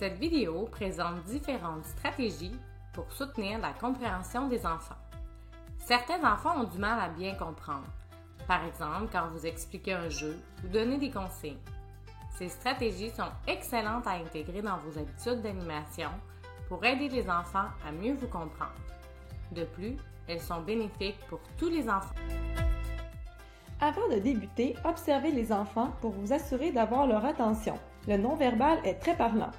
Cette vidéo présente différentes stratégies pour soutenir la compréhension des enfants. Certains enfants ont du mal à bien comprendre, par exemple quand vous expliquez un jeu ou donnez des consignes. Ces stratégies sont excellentes à intégrer dans vos habitudes d'animation pour aider les enfants à mieux vous comprendre. De plus, elles sont bénéfiques pour tous les enfants. Avant de débuter, observez les enfants pour vous assurer d'avoir leur attention. Le non-verbal est très parlant.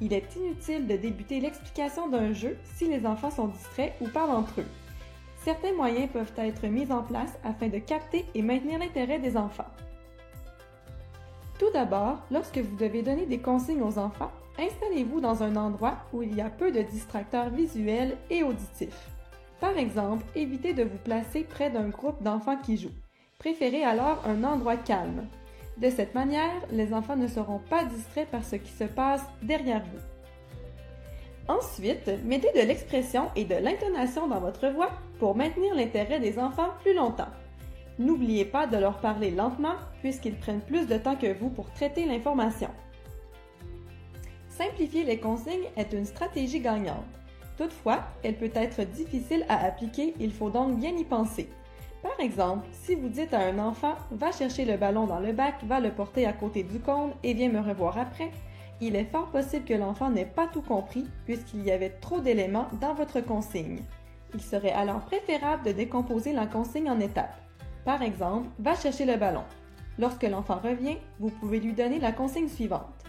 Il est inutile de débuter l'explication d'un jeu si les enfants sont distraits ou parlent entre eux. Certains moyens peuvent être mis en place afin de capter et maintenir l'intérêt des enfants. Tout d'abord, lorsque vous devez donner des consignes aux enfants, installez-vous dans un endroit où il y a peu de distracteurs visuels et auditifs. Par exemple, évitez de vous placer près d'un groupe d'enfants qui jouent. Préférez alors un endroit calme. De cette manière, les enfants ne seront pas distraits par ce qui se passe derrière vous. Ensuite, mettez de l'expression et de l'intonation dans votre voix pour maintenir l'intérêt des enfants plus longtemps. N'oubliez pas de leur parler lentement puisqu'ils prennent plus de temps que vous pour traiter l'information. Simplifier les consignes est une stratégie gagnante. Toutefois, elle peut être difficile à appliquer, il faut donc bien y penser. Par exemple, si vous dites à un enfant « Va chercher le ballon dans le bac, va le porter à côté du cône et viens me revoir après », il est fort possible que l'enfant n'ait pas tout compris puisqu'il y avait trop d'éléments dans votre consigne. Il serait alors préférable de décomposer la consigne en étapes. Par exemple, « Va chercher le ballon ». Lorsque l'enfant revient, vous pouvez lui donner la consigne suivante.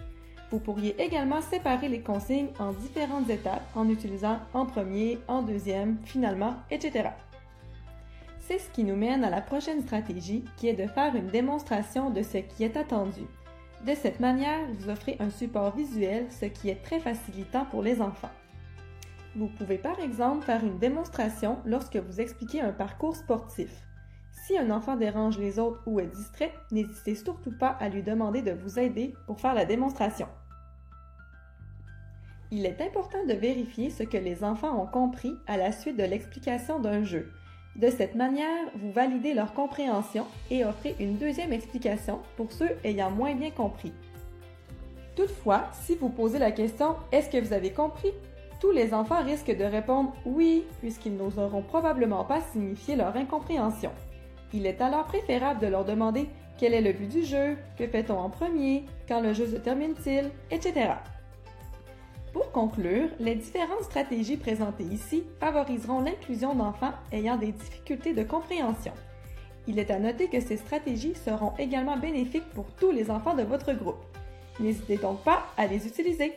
Vous pourriez également séparer les consignes en différentes étapes en utilisant en premier, en deuxième, finalement, etc. C'est ce qui nous mène à la prochaine stratégie qui est de faire une démonstration de ce qui est attendu. De cette manière, vous offrez un support visuel, ce qui est très facilitant pour les enfants. Vous pouvez par exemple faire une démonstration lorsque vous expliquez un parcours sportif. Si un enfant dérange les autres ou est distrait, n'hésitez surtout pas à lui demander de vous aider pour faire la démonstration. Il est important de vérifier ce que les enfants ont compris à la suite de l'explication d'un jeu. De cette manière, vous validez leur compréhension et offrez une deuxième explication pour ceux ayant moins bien compris. Toutefois, si vous posez la question « Est-ce que vous avez compris ?», tous les enfants risquent de répondre « Oui » puisqu'ils n'oseront probablement pas signifier leur incompréhension. Il est alors préférable de leur demander « Quel est le but du jeu ? Que fait-on en premier ? Quand le jeu se termine-t-il ? etc. » Pour conclure, les différentes stratégies présentées ici favoriseront l'inclusion d'enfants ayant des difficultés de compréhension. Il est à noter que ces stratégies seront également bénéfiques pour tous les enfants de votre groupe. N'hésitez donc pas à les utiliser.